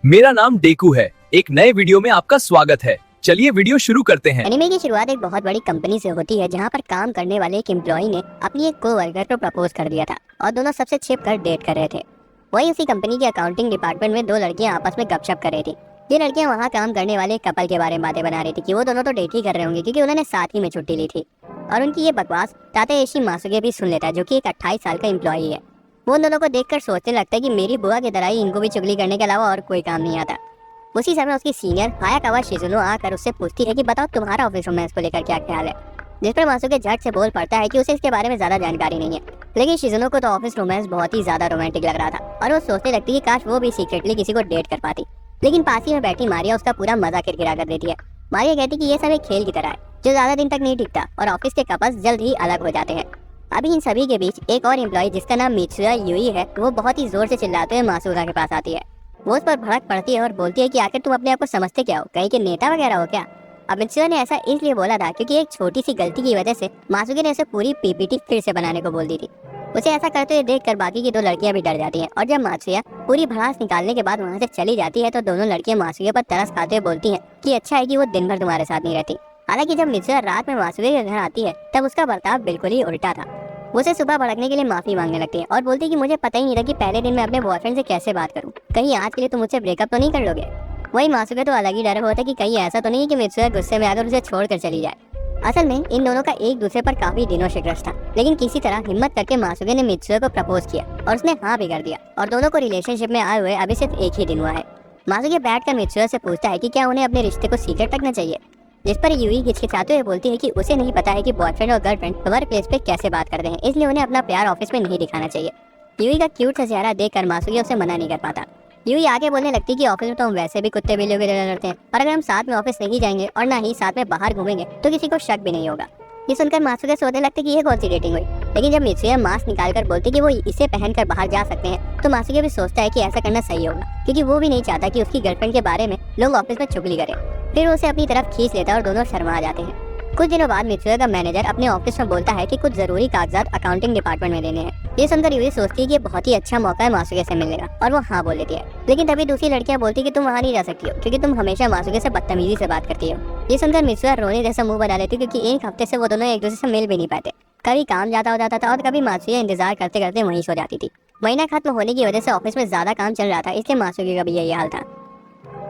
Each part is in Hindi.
मेरा नाम डेकू है। एक नए वीडियो में आपका स्वागत है। चलिए वीडियो शुरू करते हैं। एनिमे की शुरुआत एक बहुत बड़ी कंपनी से होती है जहां पर काम करने वाले एक एम्प्लॉई ने अपनी एक कोवर्कर को प्रपोज कर दिया था और दोनों सबसे छिप कर डेट कर रहे थे। वहीं उसी कंपनी के अकाउंटिंग डिपार्टमेंट में दो लड़कियां आपस में गपशप कर रही थी। ये लड़कियां वहां काम करने वाले कपल के बारे में बातें बना रही थी कि वो दोनों तो डेट ही कर रहे होंगे क्योंकि उन्होंने साथ ही में छुट्टी ली थी। और उनकी ये बकवास तातेशी मासुगे भी सुन लेता है, जो कि एक 28 साल का एम्प्लॉई है। वो उन दोनों को देखकर सोचने लगता है कि मेरी बुआ की तरह ही इनको भी चुगली करने के अलावा और कोई काम नहीं आता। उसी समय उसकी सीनियर हायाकावा शिजुनो आकर उससे पूछती है कि बताओ तुम्हारा ऑफिस रोमांस को लेकर क्या ख्याल है। जिस पर मासुके झट से बोल पड़ता है कि उसे इसके बारे में ज्यादा जानकारी नहीं है। लेकिन शिजुनो को तो ऑफिस रोमांस बहुत ही ज्यादा रोमांटिक लग रहा था और वो सोचने लगती है कि काश वो भी सीक्रेटली किसी को डेट कर पाती। लेकिन पास ही में बैठी मारिया उसका पूरा मजा किरकिरा कर देती है। मारिया कहती कि ये सब एक खेल की तरह है जो ज्यादा दिन तक नहीं टिकता और ऑफिस के कपल्स जल्द ही अलग हो जाते हैं। अभी इन सभी के बीच एक और एम्प्लॉय जिसका नाम मित्सुया यूई है, वो बहुत ही जोर से चिल्लाते हुए मासुका के पास आती है। वो उस पर भड़क पड़ती है और बोलती है कि आखिर तुम अपने आप को समझते क्या हो, कहीं के नेता वगैरह हो क्या। अब मित्सुया ने ऐसा इसलिए बोला था क्योंकि एक छोटी सी गलती की वजह से मासुके ने उसे पूरी पीपीटी फिर से बनाने को बोल दी थी। उसे ऐसा करते हुए देखकर बाकी की दो लड़कियां भी डर जाती हैं और जब मासुया पूरी भड़ास निकालने के बाद वहां से चली जाती है तो दोनों लड़कियां मासुके पर तरस खाते हुए बोलती हैं कि अच्छा है कि वो दिन भर तुम्हारे साथ नहीं रहती। हालांकि जब मित्सुया रात में मासुके के घर आती है तब उसका बर्ताव बिल्कुल ही उल्टा था। वो उसे सुबह भड़कने के लिए माफी मांगने लगती है और बोलती है कि मुझे पता ही नहीं था कि पहले दिन मैं अपने बॉयफ्रेंड से कैसे बात करूं, कहीं आज के लिए तुम मुझसे ब्रेकअप तो नहीं कर लोगे। वही मासुके तो अलग ही डर होता है कि कहीं ऐसा तो नहीं है कि मित्सुया गुस्से में आकर उसे छोड़कर चली जाए। असल में इन दोनों का एक दूसरे पर काफी दिनों से क्रश था, लेकिन किसी तरह हिम्मत करके मासुके ने मित्सुया को प्रपोज किया और उसने हाँ भी कर दिया और दोनों को रिलेशनशिप में आए हुए अभी सिर्फ एक ही दिन हुआ है। मासुके बैठकर मित्सुया से पूछता है कि क्या उन्हें अपने रिश्ते को सीक्रेट रखना चाहिए, जिस पर यूई हिचकिचाते हुए बोलती है कि उसे नहीं पता है कि बॉयफ्रेंड और गर्लफ्रेंड वर्क प्लेस पे कैसे बात करते हैं, इसलिए उन्हें अपना प्यार ऑफिस में नहीं दिखाना चाहिए। यूई का क्यूट सा चेहरा देखकर मासुके उसे मना नहीं कर पाता। यूई आगे बोलने लगती है कि ऑफिस में तो हम वैसे भी कुत्ते बिल्लियों की तरह लड़ते हैं और अगर हम साथ में ऑफिस नहीं जाएंगे और ना ही साथ में बाहर घूमेंगे तो किसी को शक भी नहीं होगा। ये सुनकर मासुके सोचने लगते कि ये कौन सी डेटिंग हुई। लेकिन जब मित्सुया मास्क निकालकर बोलती कि वो इसे पहनकर बाहर जा सकते हैं तो मासुके भी सोचता है कि ऐसा करना सही होगा क्योंकि वो भी नहीं चाहता कि उसकी गर्लफ्रेंड के बारे में लोग ऑफिस में चुगली करें। फिर उसे अपनी तरफ खींच लेता है और दोनों शर्मा जाते हैं। कुछ दिनों बाद मित्सुया का मैनेजर अपने ऑफिस में बोलता है कि कुछ जरूरी कागजात अकाउंटिंग डिपार्टमेंट में देने हैं। ये सुनकर यूई सोचती है कि ये बहुत ही अच्छा मौका है मासुके से मिलने का और वो हाँ बोल देती है। लेकिन तभी दूसरी लड़कियां बोलती कि तुम वहाँ नहीं जा सकती हो क्योंकि तुम हमेशा मासुके से बदतमीजी से बात करती हो। ये सुनकर मित्सुया रोने जैसा मुंह बना लेती क्योंकि एक हफ्ते से वो दोनों एक दूसरे से मिल भी नहीं पाते। कभी काम ज्यादा हो जाता था और कभी मासुया इंतजार करते करते वहीं सो जाती थी। महीना खत्म होने की वजह से ऑफिस में ज्यादा काम चल रहा था, इसलिए मासुके का भी यही हाल था।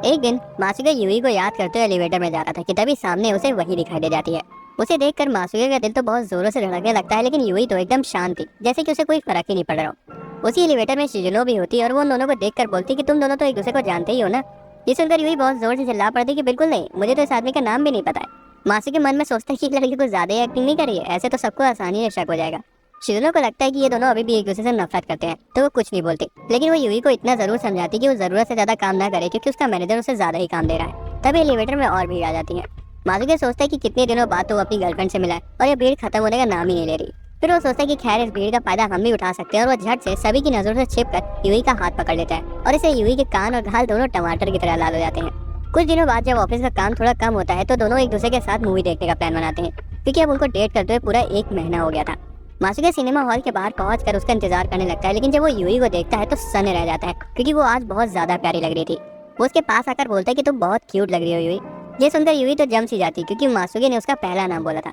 एक दिन मासुके यूई को याद करते हुए एलिवेटर में जा रहा था कि तभी सामने उसे वही दिखाई दे जाती है। उसे देखकर मासुके का दिल तो बहुत जोरों से धड़कने लगता है, लेकिन यूई तो एकदम शांत थी, जैसे कि उसे कोई फर्क ही नहीं पड़ रहा हो। उसी एलिवेटर में शिजुनो भी होती और वो उन दोनों को देखकर बोलती कि तुम दोनों तो एक दूसरे को जानते ही हो ना। ये सुनकर यूई बहुत जोर से चिल्ला पड़ती कि बिल्कुल नहीं, मुझे तो इस आदमी का नाम भी नहीं पता है। मासुके मन में सोचता है कि लड़की को ज्यादा ही एक्टिंग नहीं करी है, ऐसे तो सबको आसानी से शक हो जाएगा। शिजुनो को लगता है कि ये दोनों अभी भी एक दूसरे से नफरत करते हैं तो वो कुछ नहीं बोलती, लेकिन वो यूई को इतना जरूर समझाती कि वो जरूरत से ज्यादा काम ना करे क्योंकि उसका मैनेजर उसे ज्यादा ही काम दे रहा है। तभी एलिवेटर में और भीड़ आ जाती है। मासुके सोचता है कि कितने दिनों बाद तो वो अपनी गर्लफ्रेंड से मिला है और ये भीड़ खत्म होने का नाम ही नहीं ले रही। फिर वो सोचता है कि खैर इस भीड़ का फायदा हम भी उठा सकते हैं और वो झट से सभी की नजरों से छिपकर यूई का हाथ पकड़ लेता है और इसे यूई के कान और घाल दोनों टमाटर की तरह लाल हो जाते हैं। कुछ दिनों बाद जब ऑफिस का काम थोड़ा कम होता है तो दोनों एक दूसरे के साथ मूवी देखने का प्लान बनाते हैं क्योंकि अब उनको डेट करते हुए पूरा एक महीना हो गया था। मासुके सिनेमा हॉल के बाहर पहुंचकर उसका इंतजार करने लगता है, लेकिन जब वो यूई को देखता है तो सन्न रह जाता है क्योंकि वो आज बहुत ज्यादा प्यारी लग रही थी। वो उसके पास आकर बोलता है कि तुम बहुत क्यूट लग रही हो यूई। ये सुनकर यूई तो जम सी जाती क्योंकि मासुके ने उसका पहला नाम बोला था।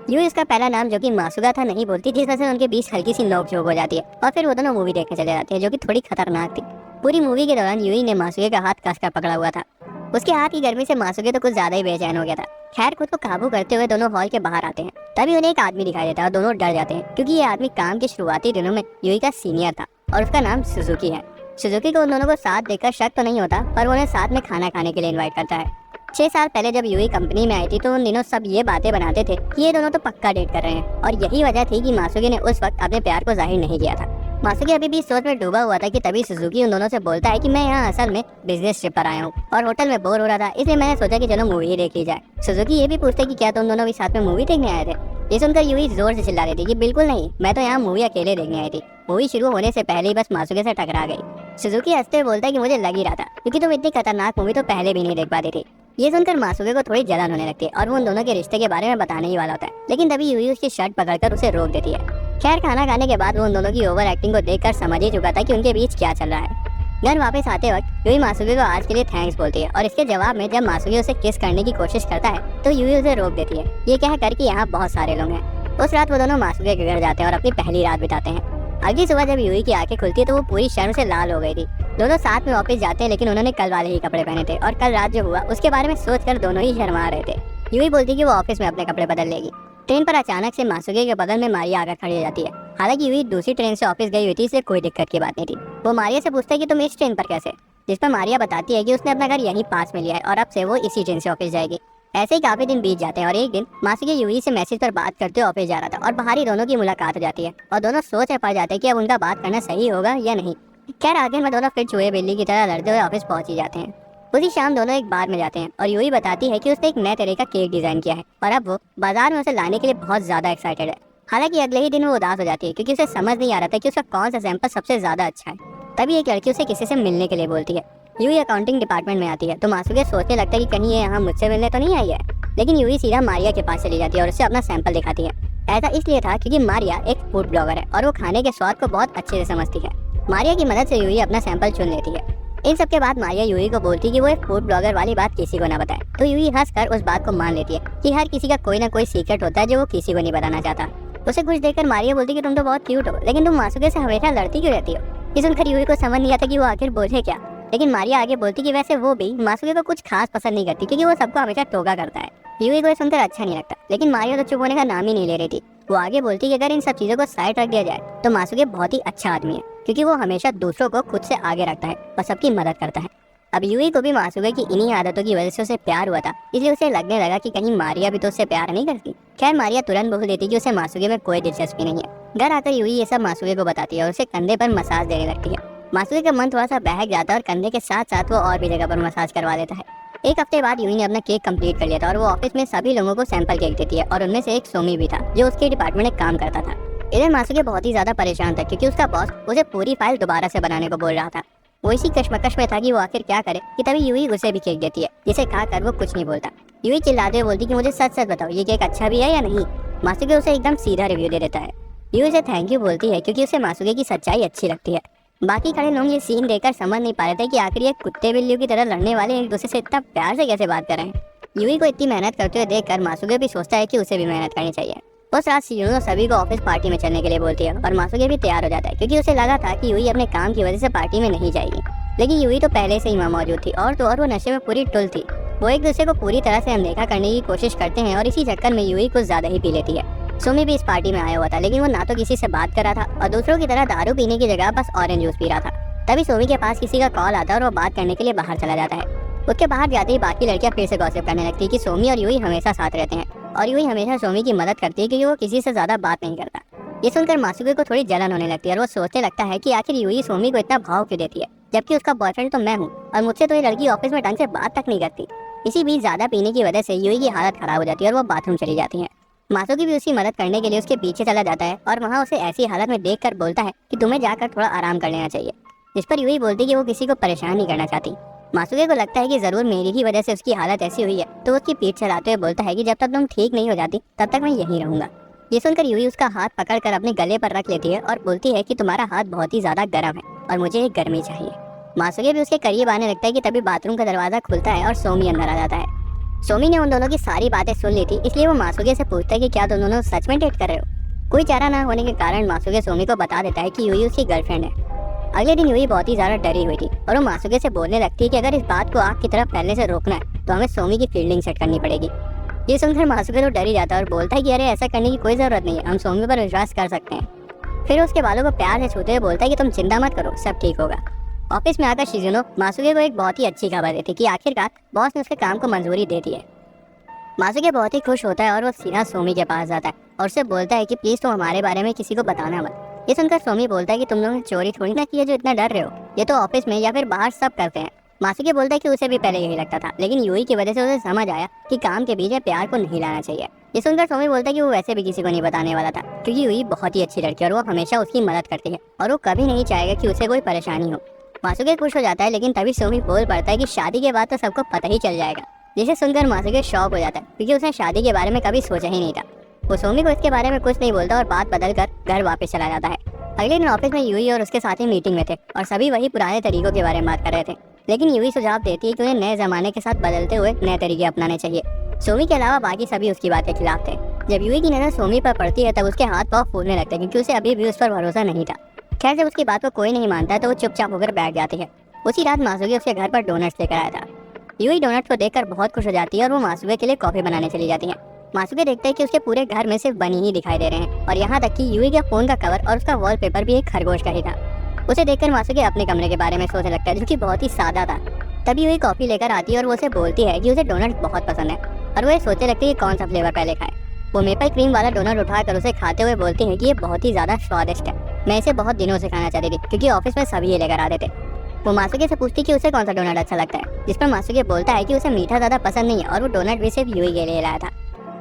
यूई उसका पहला नाम जो कि मासुका था नहीं बोलती, जिस वजह से उनके बीच हल्की सी नोक-झोंक हो जाती है और फिर वो दोनों मूवी देखने चले जाते हैं जो कि थोड़ी खतरनाक थी। पूरी मूवी के दौरान यूई ने मासुके का हाथ कसकर पकड़ा हुआ था। उसके हाथ की गर्मी से मासुके तो कुछ ज्यादा ही बेचैन हो गया था। खैर खुद को काबू करते हुए दोनों हॉल के बाहर आते हैं। तभी उन्हें एक आदमी दिखाई देता है और दोनों डर जाते हैं क्योंकि ये आदमी काम के शुरुआती दिनों में यूई का सीनियर था और उसका नाम सुजुकी है। सुजुकी को उन दोनों को साथ देखकर शक तो नहीं होता, पर वो उन्हें साथ में खाना खाने के लिए इन्वाइट करता है। 6 साल पहले जब यूई कंपनी में आई थी तो उन दिनों सब ये बातें बनाते थे कि ये दोनों तो पक्का डेट कर रहे हैं और यही वजह थी कि मासुके ने उस वक्त अपने प्यार को जाहिर नहीं किया था। मासुके अभी भी इस सोच में डूबा हुआ था कि तभी सुजुकी उन दोनों से बोलता है कि मैं यहाँ असल में बिजनेस ट्रिप पर आया हूँ और होटल में बोर हो रहा था, इसलिए मैंने सोचा कि चलो मूवी ही देख ली जाए। सुजुकी ये भी पूछते कि क्या तुम दोनों भी साथ में मूवी देखने आए थे। ये सुनकर यूई जोर से चिल्ला रही थी कि बिल्कुल नहीं, मैं तो यहाँ मूवी अकेले देखने आई थी। मूवी शुरू होने से पहले ही बस मासुके से टकरा गई। सुजुकी हंसते हुए बोलता है कि मुझे लग ही रहा था क्योंकि तुम इतनी खतरनाक मूवी तो पहले भी नहीं देख पाती थी। ये सुनकर मासुके को थोड़ी जलन होने लगती है और वो उन दोनों के रिश्ते के बारे में बताने ही वाला होता है, लेकिन तभी यूई उसकी शर्ट पकड़कर उसे रोक देती है। खैर खाना खाने के बाद वो उन दोनों की ओवर एक्टिंग को देखकर समझ ही चुका था कि उनके बीच क्या चल रहा है। घर वापस आते वक्त यूई मासुके को आज के लिए थैंक्स बोलती है और इसके जवाब में जब मासुके उसे किस करने की कोशिश करता है तो यूई उसे रोक देती है, ये कहकर कि यहाँ बहुत सारे लोग हैं। उस रात वो दोनों मासुके के घर जाते हैं और अपनी पहली रात बिताते हैं। अगली सुबह जब यूई की आंखें खुलती है तो वो पूरी शर्म से लाल हो गई थी। दोनों साथ में ऑफिस जाते हैं लेकिन उन्होंने कल वाले ही कपड़े पहने थे और कल रात जो हुआ उसके बारे में सोचकर दोनों ही शर्मा रहे थे। यूई बोलती कि वो ऑफिस में अपने कपड़े बदल लेगी। ट्रेन पर अचानक से मासुके के बगल में मारिया आकर खड़ी हो जाती है। हालांकि यूई दूसरी ट्रेन से ऑफिस गई हुई थी, इसलिए कोई दिक्कत की बात नहीं थी। वो मारिया से पूछता है कि तुम इस ट्रेन पर कैसे, जिस पर मारिया बताती है कि उसने अपना घर यहीं पास में लिया है और अब से वो इसी ट्रेन से ऑफिस जाएगी। ऐसे ही काफी दिन बीत जाते हैं और एक दिन मासुके यूई से मैसेज पर बात करते हुए ऑफिस जा रहा था और बाहर ही दोनों की मुलाकात हो जाती है और दोनों सोच में पड़ जाते हैं कि अब उनका बात करना सही होगा या नहीं। खैर आखिर में दोनों फिर चूहे बिल्ली की तरह लड़ते हुए ऑफिस पहुंच ही जाते हैं। उसी शाम दोनों एक बार में जाते हैं और यूई बताती है कि उसने एक नए तरह का केक डिजाइन किया है और अब वो बाजार में उसे लाने के लिए बहुत ज्यादा एक्साइटेड है। हालांकि अगले ही दिन वो उदास हो जाती है क्योंकि उसे समझ नहीं आ रहा था कि उसका कौन सा सैंपल सबसे ज्यादा अच्छा है। तभी एक लड़की उसे किसी से मिलने के लिए बोलती है। यूई अकाउंटिंग डिपार्टमेंट में आती है तो मासुके सोचने लगता है कि कहीं ये यहाँ मुझसे मिलने तो नहीं आई है, लेकिन यूई सीधा मारिया के पास चली जाती है और उससे अपना सैंपल दिखाती है। ऐसा इसलिए था क्योंकि मारिया एक फूड ब्लॉगर है और वो खाने के स्वाद को बहुत अच्छे से समझती है। मारिया की मदद से यूई अपना सैंपल चुन लेती है। इन सब के बाद मारिया यूई को बोलती है कि वो एक फूड ब्लॉगर वाली बात किसी को ना बताए, तो यूई हंसकर उस बात को मान लेती है कि हर किसी का कोई ना कोई सीक्रेट होता है जो वो किसी को नहीं बताना चाहता। उसे कुछ देखकर मारिया बोलती है कि तुम तो बहुत क्यूट हो, लेकिन तुम मासुके से हमेशा लड़ती क्यों रहती हो। ये सुनकर यूई को समझ नहीं आता कि वो आखिर बोले क्या, लेकिन मारिया आगे बोलती कि वैसे वो भी मासुके को कुछ खास पसंद नहीं करती क्योंकि वो सबको हमेशा टोका करता है। यूई को ये सुनकर अच्छा नहीं लगता, लेकिन मारिया तो चुप होने का नाम ही नहीं ले रही थी। वो आगे बोलती कि अगर इन सब चीजों को साइड रख दिया जाए तो मासुके बहुत ही अच्छा आदमी है क्योंकि वो हमेशा दूसरों को खुद से आगे रखता है और सबकी मदद करता है। अब यूई को भी मासुके की इन्हीं आदतों की वजह से उसे प्यार हुआ था, इसलिए उसे लगने लगा कि कहीं मारिया भी तो उससे प्यार नहीं करती। खैर मारिया तुरंत बोल देती कि उसे मासुके में कोई दिलचस्पी नहीं है। घर आकर यूई ये सब मासुके को बताती है और उसे कंधे पर मसाज देने लगती है। मासुके का मन थोड़ा सा बहक जाता है और कंधे के साथ साथ वो और भी जगह पर मसाज करवा देता है। एक हफ्ते बाद यूई ने अपना केक कंप्लीट कर लिया था और वो ऑफिस में सभी लोगों को सैंपल केक देती है और उनमें से एक सोमी भी था जो उसके डिपार्टमेंट में काम करता था। इधर मासुके बहुत ही ज्यादा परेशान था क्योंकि उसका बॉस उसे पूरी फाइल दोबारा से बनाने को बोल रहा था। वो इसी कश्मकश में था कि वो आखिर क्या करे कि तभी यूई उसे भी केक देती है, जिसे खाकर वो कुछ नहीं बोलता। यूई चिल्लाते हुए बोलती कि मुझे सच सच बताओ ये केक अच्छा भी है या नहीं। मासुके उसे एकदम सीधा रिव्यू दे देता है। यूई उसे थैंक यू बोलती है क्योंकि उसे मासुके की सच्चाई अच्छी लगती है। बाकी खड़े लोग ये सीन देखकर समझ नहीं पा रहे थे कि आखिर ये कुत्ते बिल्लियों की तरह लड़ने वाले एक दूसरे से इतना प्यार से कैसे बात कर रहे हैं। यूई को इतनी मेहनत करते हुए देखकर मासुके भी सोचता है कि उसे भी मेहनत करनी चाहिए। उस रात शिजुनो सभी को ऑफिस पार्टी में चलने के लिए बोलती है और मासुके भी तैयार हो जाता है क्योंकि उसे लगा था कि यूई अपने काम की वजह से पार्टी में नहीं जाएगी। लेकिन यूई तो पहले से ही वहाँ मौजूद थी और तो और वो नशे में पूरी टुल थी। वो एक दूसरे को पूरी तरह से अनदेखा करने की कोशिश करते हैं और इसी चक्कर में यूई कुछ ज्यादा ही पी लेती है। सोमी भी इस पार्टी में आया हुआ था, लेकिन वो ना तो किसी से बात कर रहा था और दूसरों की तरह दारू पीने की जगह बस ऑरेंज जूस पी रहा था। तभी सोमी के पास किसी का कॉल आता है और वो बात करने के लिए बाहर चला जाता है। उसके बाहर जाते ही बाकी लड़कियां फिर से गॉसिप करने लगती है कि सोमी और यूई हमेशा साथ रहते हैं और यूई हमेशा सोमी की मदद करती है क्योंकि वो किसी से ज्यादा बात नहीं करता। ये सुनकर मासुके को थोड़ी जलन होने लगती है और वो सोचने लगता है कि आखिर यूई सोमी को इतना भाव क्यों देती है, जबकि उसका बॉयफ्रेंड तो मैं हूँ और मुझसे तो ये लड़की ऑफिस में ढंग से बात तक नहीं करती। इसी बीच ज्यादा पीने की वजह से यूई की हालत खराब हो जाती है और वो बाथरूम चली जाती है। मासुके भी उसकी मदद करने के लिए उसके पीछे चला जाता है और वहाँ उसे ऐसी हालत में देखकर बोलता है कि तुम्हें जाकर थोड़ा आराम कर लेना चाहिए, जिस पर यूई बोलती कि वो किसी को परेशान नहीं करना चाहती। मासुके को लगता है कि जरूर मेरी ही वजह से उसकी हालत ऐसी हुई है, तो उसकी पीठ चलाते हुए बोलता है कि जब तक तुम ठीक नहीं हो जाती तब तक मैं यहीं रहूंगा। ये सुनकर यूई उसका हाथ पकड़कर अपने गले पर रख लेती है और बोलती है कि तुम्हारा हाथ बहुत ही ज्यादा गर्म है और मुझे एक गर्मी चाहिए। मासुके भी उसके करीब आने लगता है कि तभी बाथरूम का दरवाजा खुलता है और सोमी अंदर आ जाता है। सोमी ने उन दोनों की सारी बातें सुन ली थी, इसलिए वो मासुके से पूछता है कि क्या तुम दोनों सच में डेट कर रहे हो। कोई चारा ना होने के कारण मासुके सोमी को बता देता है कि यूई उसकी गर्लफ्रेंड है। अगले दिन यूई बहुत ही ज्यादा डरी हुई थी और वो मासुके से बोलने लगती है कि अगर इस बात को आग की तरफ फैलने से रोकना है तो हमें सोमी की फील्डिंग सेट करनी पड़ेगी। ये सुनकर मासुके तो डर ही जाता है और बोलता है कि अरे ऐसा करने की कोई जरूरत नहीं है, हम सोमी पर विश्वास कर सकते हैं। फिर उसके बालों को प्यार से छूते हुए बोलता है कि तुम चिंता मत करो, सब ठीक होगा। ऑफिस में आकर शिजुनो मासुके को एक बहुत ही अच्छी खबर देती कि आखिरकार बॉस ने उसके काम को मंजूरी दे दी है। मासुके बहुत ही खुश होता है और वो सीधा सोमी के पास जाता है और उससे बोलता है कि प्लीज तुम हमारे बारे में किसी को बताना मत। ये सुनकर सोमी बोलता है कि तुम लोगों ने चोरी थोड़ी ना की है जो इतना डर रहे हो, ये तो ऑफिस में या फिर बाहर सब करते हैं। मासुके बोलता है कि उसे भी पहले यही लगता था, लेकिन यूई की वजह से उसे समझ आया कि काम के बीच में प्यार को नहीं लाना चाहिए। ये सुनकर सोमी बोलता है कि वो वैसे भी किसी को नहीं बताने वाला था क्योंकि यूई बहुत ही अच्छी लड़की है और वो हमेशा उसकी मदद करती है और वो कभी नहीं चाहेगा कि उसे कोई परेशानी हो। मासुके खुश हो जाता है, लेकिन तभी सोमी बोल पड़ता है कि शादी के बाद तो सबको पता ही चल जाएगा, जिसे सुनकर मासुके शॉक हो जाता है क्योंकि उसने शादी के बारे में कभी सोचा ही नहीं था। वो सोमी को इसके बारे में कुछ नहीं बोलता और बात बदल कर घर वापस चला जाता है। अगले दिन ऑफिस में यूई और उसके साथी मीटिंग में थे और सभी वही पुराने तरीकों के बारे में बात कर रहे थे। लेकिन यूई सुझाव देती है कि उन्हें नए जमाने के साथ बदलते हुए नए तरीके अपनाने चाहिए। सोमी के अलावा बाकी सभी उसकी बात के खिलाफ थे। जब यूई की नजर सोमी पर पड़ती है तब उसके हाथ पाँव फूलने लगते हैं क्योंकि उसे अभी भी उस पर भरोसा नहीं था। खैर, जब उसकी बात को कोई नहीं मानता तो वो चुपचाप होकर बैठ जाती है। उसी रात मासूगे उसके घर पर डोनट्स लेकर आया था। यूई डोनट्स को देखकर बहुत खुश हो जाती है और वो मासूगे के लिए कॉफी बनाने चली जाती है। मासूगे देखते हैं कि उसके पूरे घर में सिर्फ बनी ही दिखाई दे रहे हैं और यहाँ तक कि यूई के फोन का कवर और उसका वॉलपेपर भी एक खरगोश का ही था। उसे देखकर मासूगे अपने कमरे के बारे में सोचने लगता है जो कि बहुत ही सादा था। तभी यूई कॉफी लेकर आती है और वो उसे बोलती है कि उसे डोनट्स बहुत पसंद है और वो ये सोचने लगती है कि कौन सा फ्लेवर पहले खाए। वो मेपल क्रीम वाला डोनट उठाकर उसे खाते हुए बोलती है कि ये बहुत ही ज्यादा स्वादिष्ट है, मैं इसे बहुत दिनों से खाना चाहती थी क्योंकि ऑफिस में सभी ये लेकर आते थे। वो मासूगे से पूछती कि उसे कौन सा डोनट अच्छा लगता है, जिस पर मासूगे बोलता है कि उसे मीठा ज्यादा पसंद नहीं है और वो डोनट भी सिर्फ यूई के लिए लाया था।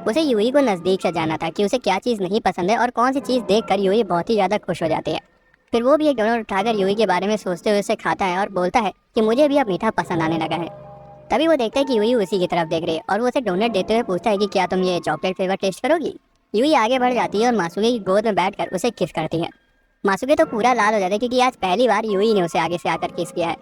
उसे यूई को नजदीक से जानना था कि उसे क्या चीज नहीं पसंद है और कौन सी चीज देखकर यूई बहुत ही ज्यादा खुश हो जाती है। फिर वो भी एक डोनट उठाकर यूई के बारे में सोचते हुए उसे खाता है और बोलता है कि मुझे भी अब मीठा पसंद आने लगा है। तभी वो देखता है कि यूई उसी की तरफ देख रही है और वो उसे डोनट देते हुए पूछता है कि क्या तुम ये चॉकलेट फ्लेवर टेस्ट करोगी। यूई आगे बढ़ जाती है और मासूगे की गोद में बैठकर उसे किस करती है। मासूगे तो पूरा लाल हो जाता है क्योंकि आज पहली बार यूई ने उसे आगे से आकर किस किया है।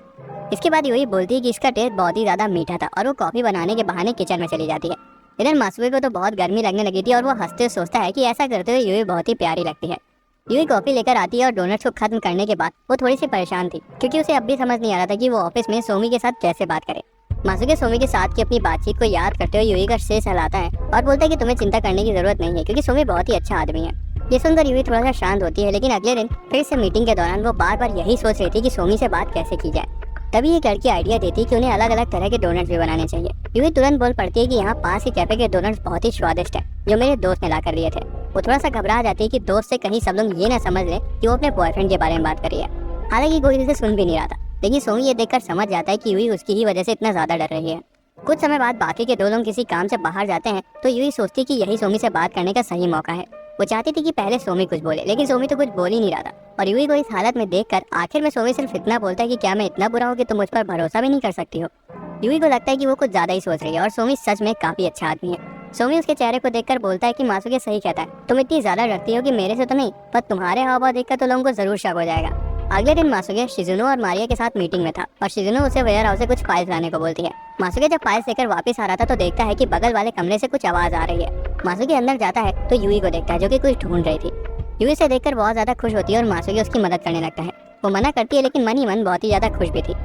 इसके बाद यूई बोलती है कि इसका टेस्ट बहुत ही ज्यादा मीठा था और वो कॉफी बनाने के बहाने किचन में चली जाती है। इधर मासूगे को तो बहुत गर्मी लगने लगी थी और वो हंसते सोचता है कि ऐसा करते हुए यूई बहुत ही प्यारी लगती है। यूई कॉफी लेकर आती है और डोनट्स को खत्म करने के बाद वो थोड़ी सी परेशान थी क्योंकि उसे अब भी समझ नहीं आ रहा था कि वो ऑफिस में सोमी के साथ कैसे बात करे। मासूगे सोमी के साथ की अपनी बातचीत को याद करते हुए यूई का सिर हिलाता है और बोलता है कि तुम्हें चिंता करने की जरूरत नहीं है क्योंकि सोमी बहुत ही अच्छा आदमी है। ये सुनकर यूई थोड़ा सा शांत होती है, लेकिन अगले दिन फिर से मीटिंग के दौरान वो बार बार यही सोच रही थी कि सोमी से बात कैसे की जाए। तभी एक लड़की आइडिया देती है कि उन्हें अलग अलग तरह के डोनट्स भी बनाने चाहिए। यूई तुरंत बोल पड़ती है कि यहाँ पास के कैफे के डोनट्स बहुत ही स्वादिष्ट है जो मेरे दोस्त ने ला कर दिए थे। वो थोड़ा सा घबरा जाती है कि दोस्त से कहीं सब लोग ये ना समझ ले कि वो अपने बॉयफ्रेंड के बारे में बात कर रही है। हालांकि कोई इसे सुन भी नहीं रहा था, लेकिन सोमी ये देखकर समझ जाता है कि यूई उसकी ही वजह से इतना ज्यादा डर रही है। कुछ समय बाद बाकी के दो लोग किसी काम से बाहर जाते हैं तो यूई सोचती है कि यही सोमी से बात करने का सही मौका है। वो चाहती थी कि पहले सोमी कुछ बोले, लेकिन सोमी तो कुछ बोल ही नहीं रहा था और यूई को इस हालत में देखकर आखिर में सोमी सिर्फ इतना बोलता है कि क्या मैं इतना बुरा हूँ कि तुम मुझ पर भरोसा भी नहीं कर सकती हो। यूई को लगता है कि वो कुछ ज्यादा ही सोच रही है और सोमी सच में काफी अच्छा आदमी है। सोमी उसके चेहरे को देखकर बोलता है कि मासूगे सही कहता है, तुम इतनी ज्यादा डरती हो कि मेरे से तो नहीं पर तुम्हारे हाव भाव देखकर तो लोगों को जरूर शक हो जाएगा। अगले दिन मासूगे शिजुनो और मारिया के साथ मीटिंग में था और शिजुनो उसे वेयर हाउस से कुछ फाइल्स लाने को बोलती है। मासूगे जब फाइल्स लेकर वापस आ रहा था तो देखता है कि बगल वाले कमरे से कुछ आवाज आ रही है। मासूगे अंदर जाता है तो यूई को देखता है जो कि कुछ ढूंढ रही थी। यूई से देखकर बहुत ज्यादा खुश होती है और मासूगे उसकी मदद करने लगता है। वो मना करती है लेकिन मन ही मन बहुत ही ज्यादा खुश भी थी।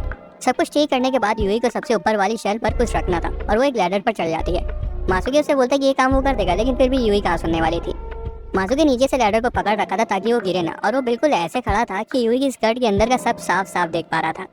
सब कुछ ठीक करने के बाद यूई को सबसे ऊपर वाली शेल्फ पर कुछ रखना था और वो एक लैडर पर चढ़ जाती है। मासूगे उसे बोलता है कि ये काम वो कर देगा, लेकिन फिर भी यूई कहाँ सुनने वाली थी। मासूगे नीचे से लैडर को पकड़ रखा था ताकि वो गिरे ना और वो बिल्कुल ऐसे खड़ा था कि यूई की स्कर्ट के अंदर का सब साफ साफ देख पा रहा था।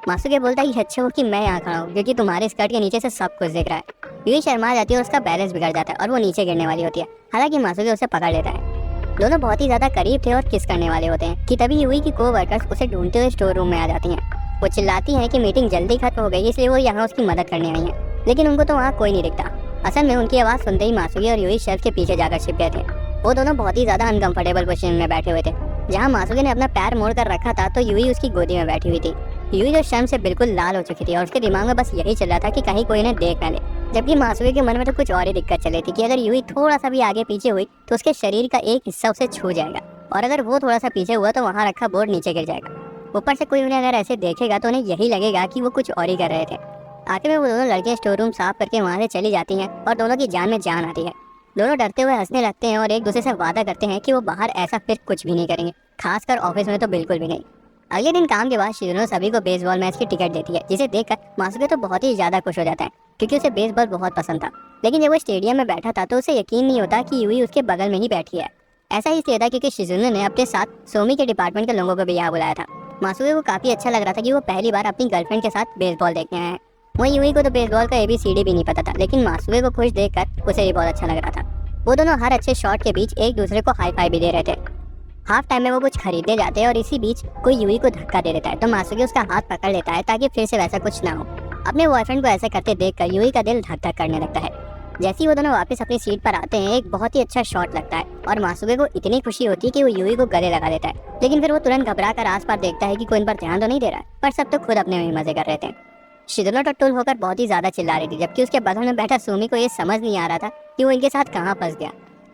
मासूगे बोलता है कि अच्छा हो कि मैं यहाँ खड़ा हूँ क्योंकि तुम्हारे स्कर्ट के नीचे से सब कुछ दिख रहा है। यूई शर्मा जाती है और उसका बैलेंस बिगड़ जाता है और वो नीचे गिरने वाली होती है। हालांकि मासूगे उसे पकड़ लेता है। दोनों बहुत ही ज्यादा करीब थे और किस करने वाले होते हैं कि तभी यूई की कोवर्कर्स उसे ढूंढते हुए स्टोर रूम में आ जाती हैं। वो चिल्लाती हैं कि मीटिंग जल्दी खत्म हो गई इसलिए वो यहाँ उसकी मदद करने आई हैं, लेकिन उनको तो वहाँ कोई नहीं दिखता। असल में उनकी आवाज़ सुनते ही मासूगे और यूई शेल्फ के पीछे जाकर छिप गए थे। वो दोनों बहुत ही ज्यादा अनकंफर्टेबल पोजीशन में बैठे हुए थे। जहाँ मासूगे ने अपना पैर मोड़ कर रखा था तो यूई उसकी गोदी में बैठी हुई थी। यूई जो शर्म से बिल्कुल लाल हो चुकी थी और उसके दिमाग में बस यही चल रहा था कि कहीं कोई इन्हें देख न ले, जबकि मासूगे के मन में तो कुछ और ही दिक्कत चल रही थी कि अगर यूई थोड़ा सा भी आगे पीछे हुई तो उसके शरीर का एक हिस्सा उसे छू जाएगा और अगर वो थोड़ा सा पीछे हुआ तो वहाँ रखा बोर्ड नीचे गिर जाएगा। ऊपर से कोई उन्हें अगर ऐसे देखेगा तो उन्हें यही लगेगा कि वो कुछ और ही कर रहे थे। आखिर में वो दोनों लड़के स्टोर रूम साफ करके वहाँ से चली जाती हैं और दोनों की जान में जान आती है। दोनों डरते हुए हंसने लगते हैं और एक दूसरे से वादा करते हैं कि वो बाहर ऐसा फिर कुछ भी नहीं करेंगे, खासकर ऑफिस में तो बिल्कुल भी नहीं। अगले दिन काम के बाद शिजुनो सभी को बेसबॉल मैच की टिकट देती है, जिसे देखकर मासूगे तो बहुत ही ज्यादा खुश हो जाता है क्योंकि उसे बेसबॉल बहुत पसंद था। लेकिन जब वो स्टेडियम में बैठा था तो उसे यकीन नहीं होता कि यूई उसके बगल में ही बैठी है। ऐसा ही इसलिए था क्योंकि शिजुनो ने अपने साथ सोमी के डिपार्टमेंट के लोगों को भी यहाँ बुलाया था। मासूगे को काफी अच्छा लग रहा था कि वो पहली बार अपनी गर्लफ्रेंड के साथ बेसबॉल देखने आए हैं। वहीं यूई को तो बेसबॉल का ABCD भी नहीं पता था, लेकिन मासूगे को खुश देखकर उसे भी बहुत अच्छा लग रहा था। वो दोनों हर अच्छे शॉट के बीच एक दूसरे को हाई फाई भी दे रहे थे। हाफ टाइम में वो कुछ खरीदने जाते हैं और इसी बीच कोई यूई को धक्का दे देता है तो मासूगे उसका हाथ पकड़ लेता है ताकि फिर से वैसा कुछ ना हो। अपने बॉयफ्रेंड को ऐसे करते देखकर यूई का दिल धक धक करने लगता है। जैसे ही वो दोनों वापस अपनी सीट पर आते हैं एक बहुत ही अच्छा शॉट लगता है और मासूगे को इतनी खुशी होती है कि वो यूई को गले लगा देता है। लेकिन फिर वो तुरंत घबरा कर आस पास देखता है कि कोई इन पर ध्यान तो नहीं दे रहा है, पर सब तो खुद अपने में ही मजे कर रहे थे। शिजुनो टट्टुल होकर बहुत ही ज्यादा चिल्ला रही थी, जबकि उसके बगल में बैठा सोमी को ये समझ नहीं आ रहा था कि वो इनके साथ कहाँ फंस गया।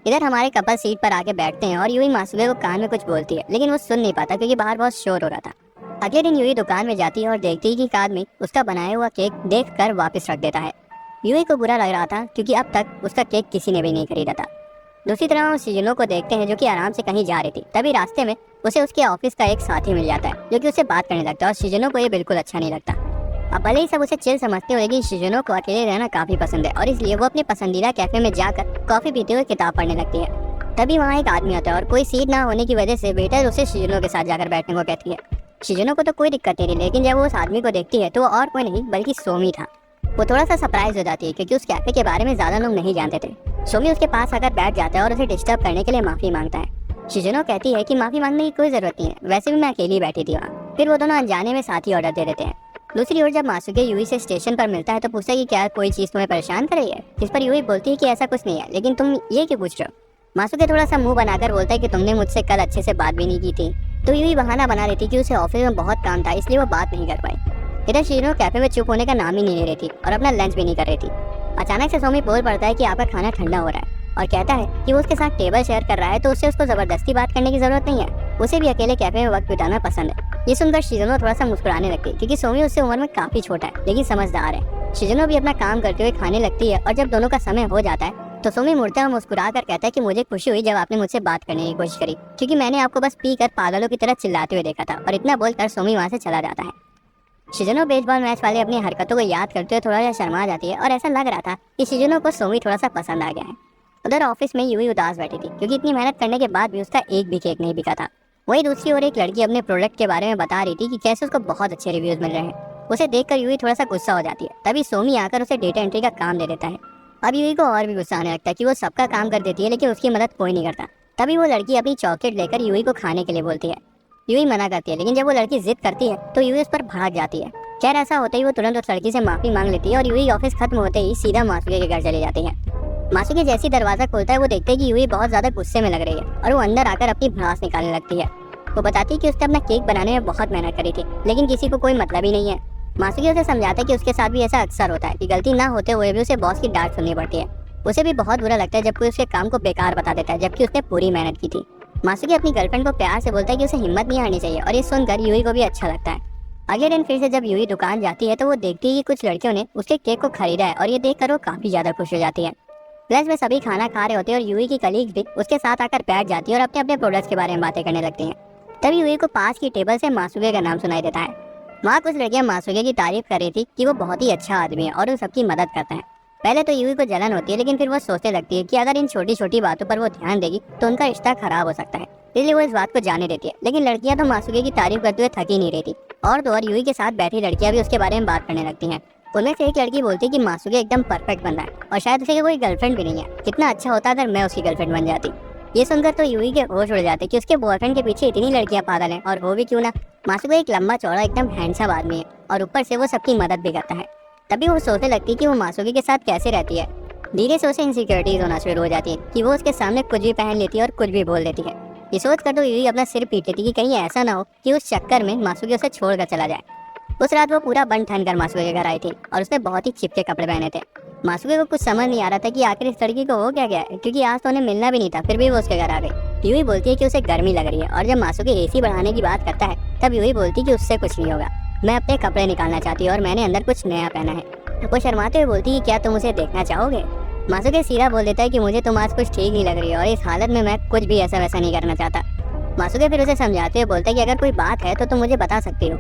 इधर हमारे कपल सीट पर आके बैठते हैं और यूही मासूके को कान में कुछ बोलती है, लेकिन वो सुन नहीं पाता क्योंकि बाहर बहुत शोर हो रहा था। अगले दिन यूही दुकान में जाती है और देखती है कि एक आदमी उसका बनाया हुआ केक देख कर वापस रख देता है। यूही को बुरा लग रहा था क्योंकि अब तक उसका केक किसी ने भी नहीं खरीदा था। दूसरी तरफ हम शिजुनो को देखते हैं जो कि आराम से कहीं जा रही थी। तभी रास्ते में उसे उसके ऑफिस का एक साथी मिल जाता है जो कि उससे बात करने लगता है और शिजुनो को ये बिल्कुल अच्छा नहीं लगता। अब भले ही सब उसे चिल समझते हो, लेकिन शिजुनो को अकेले रहना काफी पसंद है और इसलिए वो अपने पसंदीदा कैफे में जाकर कॉफी पीते हुए किताब पढ़ने लगती है। तभी वहाँ एक आदमी आता है और कोई सीट ना होने की वजह से वेटर उसे शिजुनो के साथ जाकर बैठने को कहती है। शिजुनो को तो कोई दिक्कत नहीं थी, लेकिन जब वो उस आदमी को देखती है तो वो और कोई नहीं बल्कि सोमी था। वो थोड़ा सा सरप्राइज हो जाती है क्योंकि उस कैफे के बारे में ज्यादा लोग नहीं जानते थे। सोमी उसके पास आकर बैठ जाता है और उसे डिस्टर्ब करने के लिए माफी मांगता है। शिजुनो कहती है कि माफी मांगने की कोई जरूरत नहीं है, वैसे भी मैं अकेली बैठी थी वहाँ। फिर वो दोनों अनजाने में साथ ही ऑर्डर दे देते हैं। दूसरी ओर जब मासूके यूही से स्टेशन पर मिलता है तो पूछता है कि क्या कोई चीज तुम्हें परेशान कर रही है, जिस पर यूही बोलती है कि ऐसा कुछ नहीं है, लेकिन तुम ये क्यों पूछ रहे हो। मासूके थोड़ा सा मुंह बनाकर बोलता है कि तुमने मुझसे कल अच्छे से बात भी नहीं की थी। तो यूही बहाना बना रही थी कि उसे ऑफिस में बहुत काम था, इसलिए वो बात नहीं कर पाई। इधर शिजुनो कैफे में चुप होने का नाम ही नहीं ले रही थी और अपना लंच भी नहीं कर रही थी। अचानक से सोमी बोल पड़ता है कि आपका खाना ठंडा हो रहा है और कहता है कि वो उसके साथ टेबल शेयर कर रहा है तो उसको जबरदस्ती बात करने की जरूरत नहीं है, उसे भी अकेले कैफे में वक्त बिताना पसंद है। ये सुनकर शिजुनो थोड़ा सा मुस्कुराने लगती है क्योंकि सोमी उससे उम्र में काफी छोटा है लेकिन समझदार है। शिजुनो भी अपना काम करते हुए खाने लगती है और जब दोनों का समय हो जाता है तो सोमी मुड़ता हुआ मुस्कुरा कर कहता है कि मुझे खुशी हुई जब आपने मुझसे बात करने की कोशिश करी, क्योंकि मैंने आपको बस पी कर पागलों की तरह चिल्लाते हुए देखा था। और इतना बोलकर सोमी वहाँ से चला जाता है। शिजुनो बेसबॉल मैच वाले अपनी हरकतों को याद करते हुए थोड़ा सा शर्मा जाती है और ऐसा लग रहा था कि शिजुनो को सोमी थोड़ा सा पसंद आ गया है। उधर ऑफिस में यूही उदास बैठी थी क्योंकि इतनी मेहनत करने के बाद भी उसका एक भी केक नहीं बिका था। वही दूसरी ओर एक लड़की अपने प्रोडक्ट के बारे में बता रही थी कि कैसे उसको बहुत अच्छे रिव्यूज मिल रहे हैं। उसे देखकर यूही थोड़ा सा गुस्सा हो जाती है। तभी सोमी आकर उसे डेटा एंट्री का काम दे देता है। अब यूही को और भी गुस्सा आने लगता है कि वो सबका काम कर देती है लेकिन उसकी मदद कोई नहीं करता। तभी वो लड़की अपनी चॉकलेट लेकर यूही को खाने के लिए बोलती है। यूही मना करती है, लेकिन जब वो लड़की जिद करती है तो यूही उस पर भाग जाती है। खैर ऐसा होते ही वो तुरंत उस लड़की से माफी मांग लेती है और यूही ऑफिस खत्म होते ही सीधा मासूके के घर चली जाती है। मासूके जैसी दरवाजा खोलता है वो देखते है कि यूही बहुत ज्यादा गुस्से में लग रही है और वो अंदर आकर अपनी भड़ास निकालने लगती है। वो बताती है कि उसने अपना केक बनाने में बहुत मेहनत करी थी लेकिन किसी को कोई मतलब ही नहीं है। मासूके उसे समझाता है कि उसके साथ भी ऐसा अक्सर होता है कि गलती ना होते हुए भी उसे बॉस की डांट सुननी पड़ती है। उसे भी बहुत बुरा लगता है जब कोई उसके काम को बेकार बता देता है जबकि उसने पूरी मेहनत की थी। मासूके अपनी गर्लफ्रेंड को प्यार से बोलता है कि उसे हिम्मत नहीं हारनी चाहिए और ये सुनकर यूही को भी अच्छा लगता है। अगले दिन फिर से जब यूही दुकान जाती है तो वो देखती है कि कुछ लड़कियों ने उसके केक को खरीदा है और ये देखकर वो काफी ज्यादा खुश हो जाती है। लंच में सभी खाना खा रहे होते हैं और यूही की कलीग्स भी उसके साथ आकर बैठ जाती है और अपने अपने प्रोडक्ट्स के बारे में बातें करने लगती हैं। तभी यूही को पास की टेबल से मासूके का नाम सुनाई देता है। वहाँ कुछ लड़कियां मासूके की तारीफ कर रही थी कि वो बहुत ही अच्छा आदमी है और वो सबकी मदद करता है। पहले तो यूही को जलन होती है लेकिन फिर वो सोचने लगती है कि अगर इन छोटी छोटी बातों पर वो ध्यान देगी तो उनका रिश्ता खराब हो सकता है, इसलिए वो इस बात को जाने देती है। लेकिन लड़कियां तो मासूके की तारीफ करते हुए थक ही नहीं रही थी और तो और यूही के साथ बैठी लड़कियां भी उसके बारे में बात करने लगती हैं। उनमें से एक लड़की बोलती है कि मासूके एकदम परफेक्ट बंदा है और शायद उसे कोई गर्लफ्रेंड भी नहीं है। कितना अच्छा होता अगर मैं उसकी गर्लफ्रेंड बन जाती। ये सुनकर तो यूही के होश उड़ जाते कि उसके बॉयफ्रेंड के पीछे इतनी लड़कियां पागल हैं और हो भी क्यों ना। मासूके एक लंबा चौड़ा एकदम हैंडसम आदमी है और ऊपर से वो सबकी मदद भी करता है। तभी वो सोचने लगती है कि वो मासूके के साथ कैसे रहती है। धीरे से उसे इनसिक्योरिटीज होना शुरू हो जाती है कि वो उसके सामने कुछ भी पहन लेती है और कुछ भी बोल देती है। ये सोच कर तो यूही अपना सिर पीट लेती कि कहीं ऐसा ना हो कि उस चक्कर में मासूके उसे छोड़कर चला जाए। उस रात वो पूरा बन ठन कर मासूके के घर आई थी और उसने बहुत ही चिपके कपड़े पहने थे। मासूके को कुछ समझ नहीं आ रहा था कि आखिर इस लड़की को हो क्या गया है, क्योंकि आज तो उन्हें मिलना भी नहीं था, फिर भी वो उसके घर आ गई। यूही बोलती है कि उसे गर्मी लग रही है और जब मासूके एसी बढ़ाने की बात करता है तब यूही बोलती है कि उससे कुछ नहीं होगा, मैं अपने कपड़े निकालना चाहती हूँ और मैंने अंदर कुछ नया पहना है। वो शर्माते हुए बोलती है क्या तुम उसे देखना चाहोगे। मासूके सीधा बोल देता है कि मुझे तुम आज कुछ ठीक नहीं लग रही है और इस हालत में मैं कुछ भी ऐसा वैसा नहीं करना चाहता। मासूके फिर उसे समझाते हुए बोलता है कि अगर कोई बात है तो तुम मुझे बता सकती हो।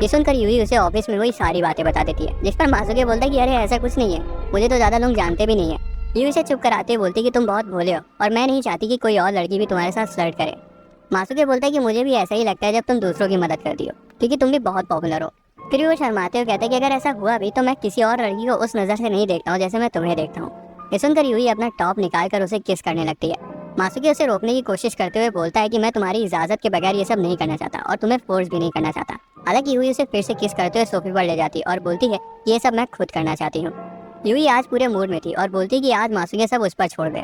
ये सुनकर यूही उसे ऑफिस में वही सारी बातें बता देती है, जिस पर मासूके बोलता है कि अरे ऐसा कुछ नहीं है, मुझे तो ज़्यादा लोग जानते भी नहीं है। यूही से चुप कराते हुए बोलती है कि तुम बहुत भोले हो और मैं नहीं चाहती कि कोई और लड़की भी तुम्हारे साथ फ्लर्ट करे। मासूके बोलता है कि मुझे भी ऐसा ही लगता है जब तुम दूसरों की मदद करती हो, क्योंकि तुम भी बहुत पॉपुलर हो। फिर वो शर्माते हुए कहता है कि अगर ऐसा हुआ भी तो मैं किसी और लड़की को उस नज़र से नहीं देखता हूँ जैसे मैं तुम्हें देखता हूँ। ये सुनकर यूही अपना टॉप निकाल कर उसे किस करने लगती है। मासूके उसे रोकने की कोशिश करते हुए बोलता है कि मैं तुम्हारी इजाज़त के बगैर ये सब नहीं करना चाहता और तुम्हें फोर्स भी नहीं करना चाहता। हालांकि यूही उसे फिर से किस करते हुए सोफे पर ले जाती और बोलती है ये सब मैं खुद करना चाहती हूँ। यूही आज पूरे मूड में थी और बोलती कि आज मासूके सब उस पर छोड़ गए।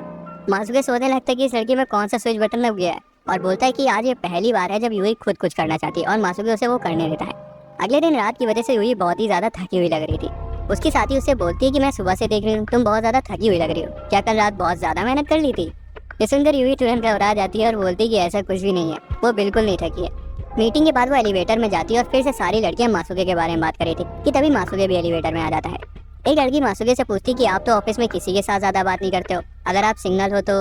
मासूके सोचने लगता है कि इस लड़की में कौन सा स्विच बटन दब गया है और बोलता है कि आज ये पहली बार है जब यूही खुद कुछ करना चाहती है और मासूके उसे वो करने देता है। अगले दिन रात की वजह से यूही बहुत ही ज़्यादा थकी हुई लग रही थी। उसकी साथी उससे बोलती है कि मैं सुबह से देख रही हूँ तुम बहुत ज़्यादा थकी हुई लग रही हो, क्या कल रात बहुत ज़्यादा मेहनत कर ली थी। ये सुनकर यूवी तुरंत घबरा जाती है और बोलती है कि ऐसा कुछ भी नहीं है, वो बिल्कुल नहीं थकी है। मीटिंग के बाद वो एलिवेटर में जाती है और फिर से सारी लड़कियां मासूके के बारे में बात कर रही थी कि तभी मासूके भी एलिवेटर में आ जाता है। एक लड़की मासूके से पूछती कि आप तो ऑफिस में किसी के साथ ज्यादा बात नहीं करते हो, अगर आप सिंगल हो तो।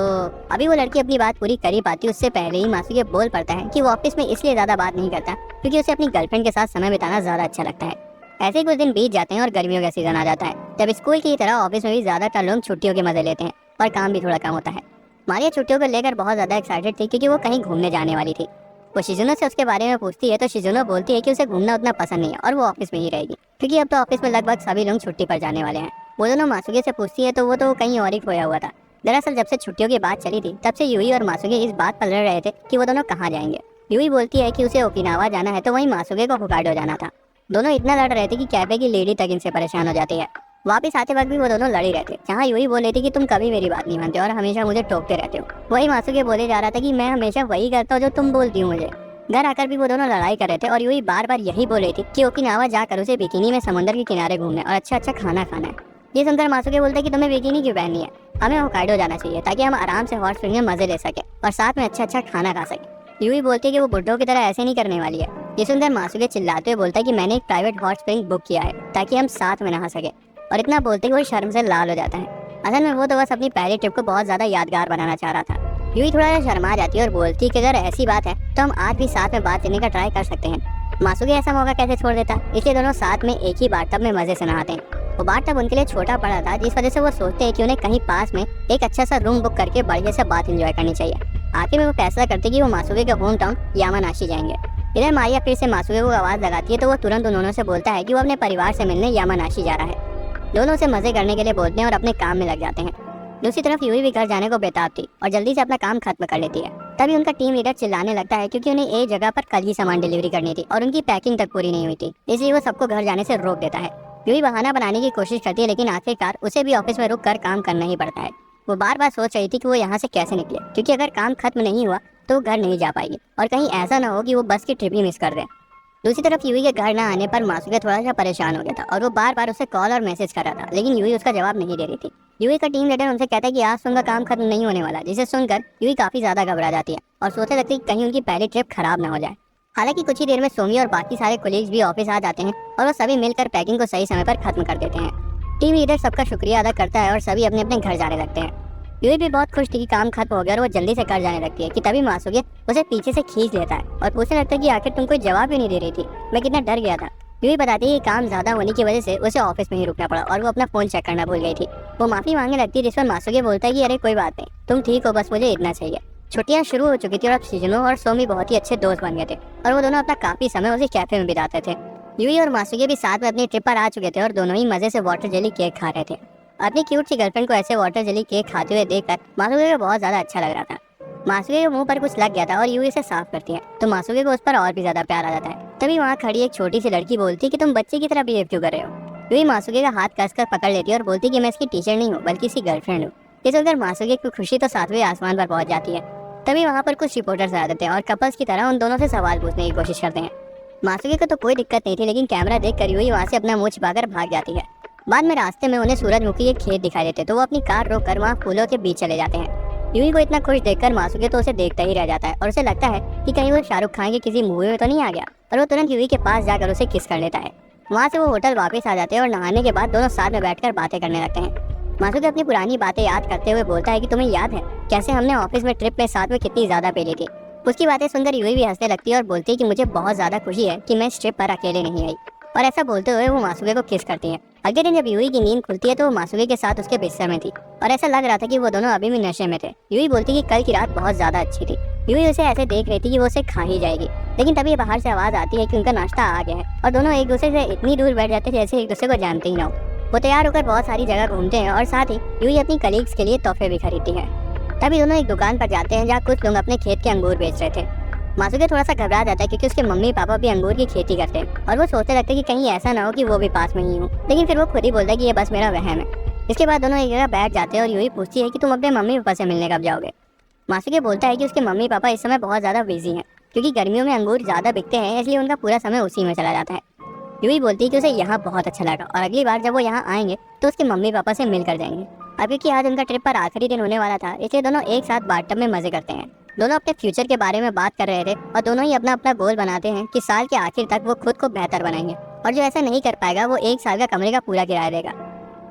अभी वो लड़की अपनी बात पूरी कर ही पाती उससे पहले ही मासूके बोल पड़ता है कि वो ऑफिस में इसलिए ज्यादा बात नहीं करता क्योंकि उसे अपनी गर्लफ्रेंड के साथ समय बिताना ज्यादा अच्छा लगता है। ऐसे ही कुछ दिन बीत जाते हैं और गर्मियों का सीजन आ जाता है, जब स्कूल की तरह ऑफिस में भी ज्यादातर लोग छुट्टियों के मजे लेते हैं और काम भी थोड़ा कम होता है। मारिया छुट्टियों को लेकर बहुत ज्यादा एक्साइटेड थी क्योंकि वो कहीं घूमने जाने वाली थी। वो शिजुनो से उसके बारे में पूछती है तो शिजुनो बोलती है कि उसे घूमना उतना पसंद नहीं है और वो ऑफिस में ही रहेगी क्योंकि अब तो ऑफिस में लगभग सभी लोग छुट्टी पर जाने वाले हैं। वो दोनों मासूके से पूछती है तो वो तो कहीं और ही खोया हुआ था। दरअसल जब से छुट्टियों की बात चली थी तब से यूई और मासूके इस बात पर लड़ रहे थे कि वो दोनों कहाँ जाएंगे। यूई बोलती है कि उसे ओकिनावा जाना है तो वहीं मासूके को होकाइडो जाना था। दोनों इतना लड़ रहे थे कि कैफे की लेडी तक इनसे परेशान हो जाती है। वापस आते वक्त भी वो दोनों लड़ ही रहे थे, जहाँ यूई बोल रही थी कि तुम कभी मेरी बात नहीं मानते और हमेशा मुझे टोकते रहते हो। वही मासूके बोले जा रहा था कि मैं हमेशा वही करता हूँ जो तुम बोलती हो मुझे। घर आकर भी वो दोनों लड़ाई कर रहे थे और यूई बार बार यही बोल रही थी कि ओकिनावा जाकर उसे बिकिनी में समुद्र के किनारे घूमना और अच्छा अच्छा खाना खाना है। ये सुनकर मासूके बोलता है कि तुम्हें बिकिनी क्यों पहननी है, हमें होकाइडो जाना चाहिए ताकि हम आराम से हॉट स्प्रिंग में मजे ले सके और साथ में अच्छा अच्छा खाना खा सके। यूई बोलती है कि वो बुड्ढों की तरह ऐसे नहीं करने वाली है। ये सुनकर मासूके चिल्लाते हुए बोलता है कि मैंने एक प्राइवेट हॉट स्प्रिंग बुक किया है ताकि हम साथ में नहा सके, और इतना बोलते ही वो शर्म से लाल हो जाता है। असल में वो तो बस अपनी पहली ट्रिप को बहुत ज्यादा यादगार बनाना चाह रहा था। यूई थोड़ा सा शर्मा जाती है और बोलती है कि अगर ऐसी बात है तो हम आज भी साथ में बात करने का ट्राई कर सकते हैं। मासूके ऐसा मौका कैसे छोड़ देता, इसलिए दोनों साथ में एक ही बाथटब में मजे से नहाते हैं। वो बाथटब उनके लिए छोटा पड़ा था जिस वजह से वो सोचते हैं कि उन्हें कहीं पास में एक अच्छा सा रूम बुक करके बढ़िया से बात एंजॉय करनी चाहिए। आखिर में वो फैसला करते कि वो मासूके के होम टाउन यामानाशी जाएंगे। इधर मारिया फिर से मासूके को आवाज लगाती है तो वो तुरंत उन दोनों से बोलता है कि वो अपने परिवार से मिलने यामानाशी जा रहा है। दोनों से मजे करने के लिए बोलते हैं और अपने काम में लग जाते हैं। दूसरी तरफ यूई भी घर जाने को बेताब थी और जल्दी से अपना काम खत्म कर लेती है। तभी उनका टीम लीडर चिल्लाने लगता है क्योंकि उन्हें एक जगह पर कल ही सामान डिलीवरी करनी थी और उनकी पैकिंग तक पूरी नहीं हुई थी, इसलिए वो सबको घर जाने से रोक देता है। यूई बहाना बनाने की कोशिश करती है लेकिन आखिरकार उसे भी ऑफिस में रुक कर काम करना ही पड़ता है। वो बार बार सोच रही थी कि वो यहाँ से कैसे निकले क्योंकि अगर काम खत्म नहीं हुआ तो वो घर नहीं जा पाएगी और कहीं ऐसा ना हो कि वो बस की ट्रिप ही मिस कर दे। दूसरी तरफ यूई के घर ना आने पर मासूके थोड़ा सा परेशान हो गया था और वो बार बार उसे कॉल और मैसेज कर रहा था, लेकिन यूई उसका जवाब नहीं दे रही थी। यूई का टीम लीडर उनसे कहता है कि आज उनका काम खत्म नहीं होने वाला, जिसे सुनकर यूई काफी ज्यादा घबरा जाती है और सोचने लगती है कि कहीं उनकी पहली ट्रिप खराब ना हो जाए। हालांकि कुछ ही देर में सोमी और बाकी सारे कोलीग्स भी ऑफिस आ जाते हैं और वो सभी मिलकर पैकिंग को सही समय पर खत्म कर देते हैं। टीम लीडर सबका शुक्रिया अदा करता है और सभी अपने अपने घर जाने लगते हैं। यूई भी बहुत खुश थी कि काम खत्म हो गया और वो जल्दी से घर जाने लगती है कि तभी मासूके उसे पीछे से खींच लेता है और पूछने लगता है कि आखिर तुम कोई जवाब भी नहीं दे रही थी, मैं कितना डर गया था। यूई बताती है कि काम ज्यादा होने की वजह से उसे ऑफिस में ही रुकना पड़ा और वो अपना फोन चेक करना भूल गई थी। वो माफी मांगने लगती है जिस पर मासूके बोलता है कि अरे कोई बात नहीं, तुम ठीक हो, बस मुझे इतना चाहिए। छुट्टियां शुरू हो चुकी थी और अब शिजुनो और सोमी बहुत ही अच्छे दोस्त बन गए थे और वो दोनों अपना काफी समय उसी कैफे में बिताते थे। यूई और मासूके भी साथ में अपनी ट्रिप पर आ चुके थे और दोनों ही मजे से वाटर जेली केक खा रहे थे। अपनी क्यूट सी गर्लफ्रेंड को ऐसे वाटर जेली केक खाते हुए देखकर मासूके को बहुत ज्यादा अच्छा लग रहा था। मासूके के मुंह पर कुछ लग गया था और यूई इसे साफ करती है तो मासूके को उस पर और भी ज्यादा प्यार आ जाता है। तभी वहाँ खड़ी एक छोटी सी लड़की बोलती है कि तुम बच्चे की तरह बिहेव क्यों कर रहे हो। यूई मासूके का हाथ कसकर पकड़ लेती है और बोलती है कि मैं इसकी टीचर नहीं हूँ बल्कि इसकी गर्लफ्रेंड हूँ। ये सुनकर मासूके की खुशी तो सातवें आसमान पर पहुंच जाती है। तभी वहाँ पर कुछ रिपोर्टर्स आ जाते हैं और कपल्स की तरह उन दोनों से सवाल पूछने की कोशिश करते हैं। मासूके को तो कोई दिक्कत नहीं थी, लेकिन कैमरा देखकर यूई वहाँ से अपना मुंह छिपाकर भाग जाती है। बाद में रास्ते में उन्हें सूरजमुखी के खेत दिखाई देते तो वो अपनी कार रोककर वहाँ फूलों के बीच चले जाते हैं। यूई को इतना खुश देखकर मासूके तो उसे देखता ही रह जाता है और उसे लगता है कि कहीं वो शाहरुख खान की किसी मूवी में तो नहीं आ गया, और वो तुरंत यूई के पास जाकर उसे किस कर लेता है। वहाँ से वो होटल वापस आ जाते हैं और नहाने के बाद दोनों साथ में बैठकर बातें करने लगते हैं। मासूके अपनी पुरानी बातें याद करते हुए बोलता है कि तुम्हें याद है कैसे हमने ऑफिस में ट्रिप में साथ में कितनी ज्यादा पी ली थी। उसकी बातें सुनकर यूई भी हंसने लगती है और बोलती है कि मुझे बहुत ज्यादा खुशी है कि मैं इस ट्रिप पर अकेले नहीं आई, और ऐसा बोलते हुए वो मासूके को किस करती है। अगले दिन जब यूई की नींद खुलती है तो वो मासूके के साथ उसके बिस्तर में थी और ऐसा लग रहा था कि वो दोनों अभी भी नशे में थे। यूई बोलती कि कल की रात बहुत ज्यादा अच्छी थी। यूई उसे ऐसे देख रही थी कि वो उसे खा ही जाएगी, लेकिन तभी बाहर से आवाज आती है कि उनका नाश्ता आ गया है और दोनों एक दूसरे से इतनी दूर बैठ जाते जैसे एक दूसरे को जानते ही ना हो। वो तैयार होकर बहुत सारी जगह घूमते हैं और साथ ही यूई अपनी कलीग्स के लिए तोहफे भी खरीदती है। तभी दोनों एक दुकान पर जाते हैं जहाँ कुछ लोग अपने खेत के अंगूर बेच रहे थे। मासूके थोड़ा सा घबरा जाता है क्योंकि उसके मम्मी पापा भी अंगूर की खेती करते हैं और वो सोचने लगते हैं कि कहीं ऐसा ना हो कि वो भी पास में ही हो, लेकिन फिर वो खुद ही बोलता है कि ये बस मेरा वहम है। इसके बाद दोनों एक जगह बैठ जाते हैं और यूई पूछती है कि तुम अपने मम्मी पापा से मिलने कब जाओगे। मासूके बोलता है कि उसके मम्मी पापा इस समय बहुत ज्यादा बिजी हैं क्योंकि गर्मियों में अंगूर ज्यादा बिकते हैं, इसलिए उनका पूरा समय उसी में चला जाता है। यूई बोलती है कि उसे यहाँ बहुत अच्छा लगा और अगली बार जब वो यहाँ आएंगे तो उसके मम्मी पापा से मिल कर जाएंगे। अब क्योंकि आज उनका ट्रिप पर आखिरी दिन होने वाला था, इसलिए दोनों एक साथ बाथटब में मजे करते हैं। दोनों अपने फ्यूचर के बारे में बात कर रहे थे और दोनों ही अपना अपना गोल बनाते हैं कि साल के आखिर तक वो खुद को बेहतर बनाएंगे और जो ऐसा नहीं कर पाएगा वो 1 साल का कमरे का पूरा किराया देगा।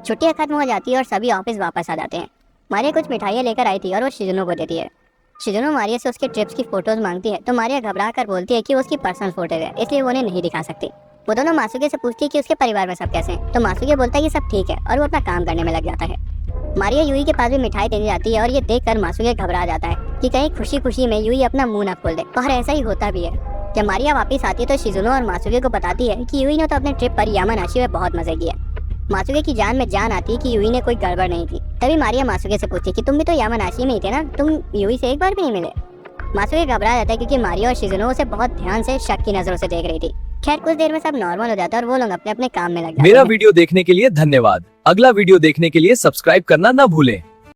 छुट्टियां खत्म हो जाती है और सभी ऑफिस वापस आ जाते हैं। मारिया कुछ मिठाइयाँ लेकर आई थी और वो शिजुनो को देती है। शिजुनो मारिया से उसके ट्रिप्स की फोटोज मांगती है तो मारिया घबरा कर बोलती है कि वो उसकी पर्सनल फोटोज है, इसलिए वो उन्हें नहीं दिखा सकती। वो दोनों मासुके से पूछती है कि उसके परिवार में सब कैसे हैं, तो मासुके बोलता है कि सब ठीक है और वो अपना काम करने में लग जाता है। मारिया यूई के पास भी मिठाई देने जाती है और ये देखकर मासुके घबरा जाता है कि कहीं खुशी खुशी में यूई अपना मुंह न खोल दे, और ऐसा ही होता भी है। जब मारिया वापस आती है तो शिजुनो और मासुके को बताती है कि यूई ने तो अपने ट्रिप पर यामानाशी में बहुत मजे किए। मासुके की जान में जान आती है कि यूई ने कोई गड़बड़ नहीं की। तभी मारिया मासुके से पूछती कि तुम भी तो यामानाशी में ही थे ना, तुम यूई से एक बार भी नहीं मिले। मासुके घबरा जाता है क्योंकि मारिया और शिजुनो उसे बहुत ध्यान से शक की नजरों से देख रही थी। खैर कुछ देर में सब नॉर्मल हो जाता है और वो लोग अपने अपने काम में लग जाते हैं। मेरा वीडियो देखने के लिए धन्यवाद। अगला वीडियो देखने के लिए सब्सक्राइब करना ना भूलें।